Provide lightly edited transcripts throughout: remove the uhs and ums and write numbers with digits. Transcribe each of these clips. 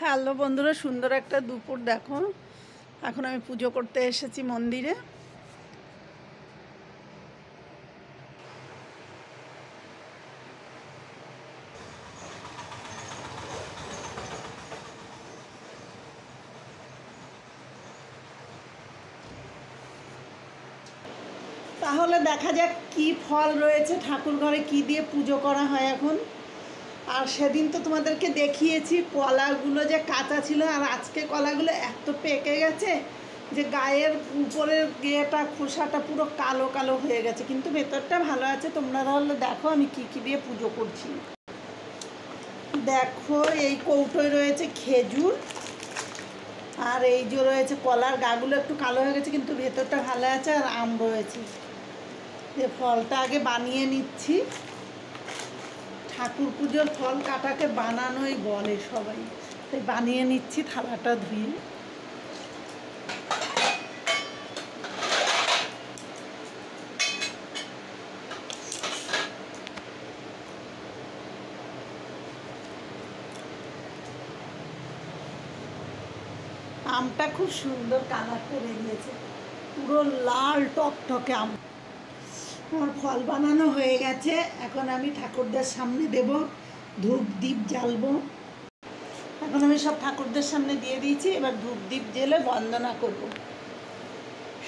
Hello বন্ধুরা, সুন্দর একটা দুপুর দেখো। এখন আমি পুজো করতে এসেছি মন্দিরে। তাহলে দেখা যাক কি ফল রয়েছে, ঠাকুর ঘরে কি দিয়ে পুজো করা হয় এখন। আর সেদিন তো তোমাদেরকে দেখিয়েছি কলাগুলো যে কাঁচা ছিল, আর আজকে কলাগুলো এত পেকে গেছে যে গায়ের উপরের ইয়েটা খোসাটা পুরো কালো কালো হয়ে গেছে, কিন্তু ভেতরটা ভালো আছে। তোমরা তাহলে দেখো আমি কি কি দিয়ে পুজো করছি। দেখো এই কৌটোয় রয়েছে খেজুর, আর এই যে রয়েছে কলার গাগুলো একটু কালো হয়ে গেছে কিন্তু ভেতরটা ভালো আছে, আর আম রয়েছে। যে ফলটা আগে বানিয়ে নিচ্ছি। ঠাকুর পুজোর ফল কাটাকে বানানোই বলে সবাই, তাই বানিয়ে নিচ্ছি থালাটা ধুয়ে। আমটা খুব সুন্দর কালার করে দিয়েছে, পুরো লাল টকটকে আম। আমার ফল বানানো হয়ে গেছে, এখন আমি ঠাকুরদের সামনে দেব, ধূপ দ্বীপ জ্বালবো। এখন আমি সব ঠাকুরদের সামনে দিয়ে দিয়েছি, এবার ধূপ দ্বীপ জ্বেলে বন্দনা করব।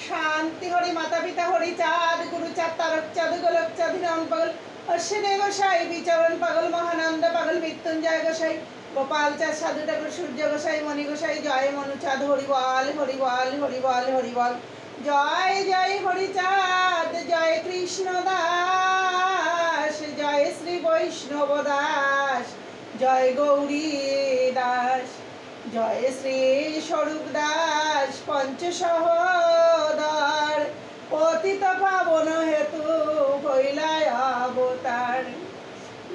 শান্তি হরি মাতা পিতা হরি চাঁদ গুরু চাঁদ তারক চাঁদ গোলক চাঁদ হিরণ পাগল অশ্বিনী গোসাই বিচরণ পাগল মহানন্দ পাগল মৃত্যুঞ্জয় গোসাই গোপাল চাঁদ সাধু ঠাকুর সূর্য গোসাই মণি গোসাই জয় মনু চাঁদ হরিবল হরিবল হরিবল হরিবল। জয় জয় হরিচাঁদ, জয় কৃষ্ণ দাস, জয় শ্রী বৈষ্ণব দাস, জয় গৌরী দাস, জয় শ্রী স্বরূপ দাস পঞ্চসহোদর, পতিত পাবন হেতু হইলায় অবতার।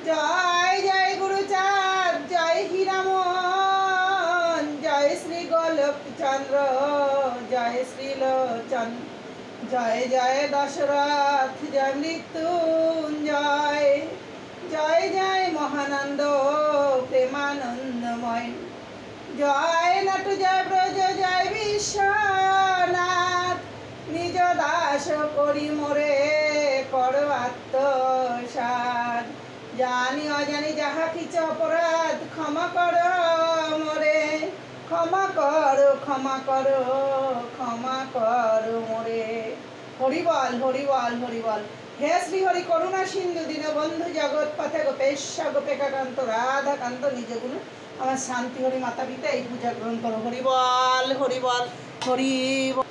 জয় জয় গুরুচাঁদ, জয় হীরামন, জয় শ্রী গোলক চন্দ্র, জয় শ্রী লোচন, জয় জয় দশরথ, জয় মৃত্যুঞ্জয়, জয় জয় মহানন্দ প্রেমানন্দময়, জয় নট জয় ব্রজ জয় বিশ্বনাথ, নিজ দাস করি মোরে কর আত্মসাৎ, জানি অজানি যাহা কিছু অপরাধ ক্ষমা কর মোরে, ক্ষমা করো ক্ষমা করো ক্ষমা করো মোরে। হরিবল হরিবল হরিবল। হে শ্রী হরি করুণা সিন্ধু দীনবন্ধু জগৎ পথে গোপেশ্বর গোপেকাকান্ত রাধাকান্ত নিজ গুরু আমার শান্তি হরি মাতা পিতা এই পূজা গ্রহণ করো। হরিবল হরিবল হরিবল।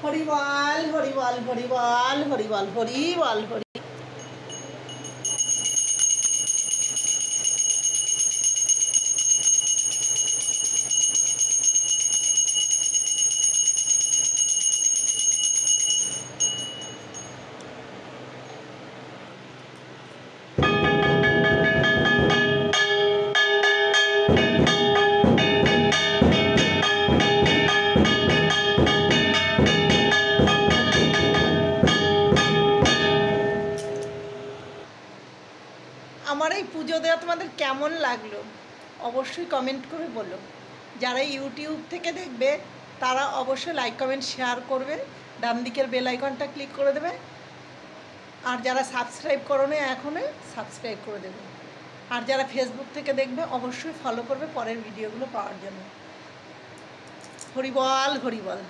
হরিবল হরিবল হরিবল হরিবল হরিবল হরি। আমার এই পুজো দেওয়া তোমাদের কেমন লাগলো অবশ্যই কমেন্ট করে বলো। যারা ইউটিউব থেকে দেখবে তারা অবশ্যই লাইক কমেন্ট শেয়ার করবে, ডান দিকের বেল আইকনটা ক্লিক করে দেবে, আর যারা সাবস্ক্রাইব করো না এখনই সাবস্ক্রাইব করে দেবে, আর যারা ফেসবুক থেকে দেখবে অবশ্যই ফলো করবে পরের ভিডিওগুলো পাওয়ার জন্য। হরিবল হরিবল।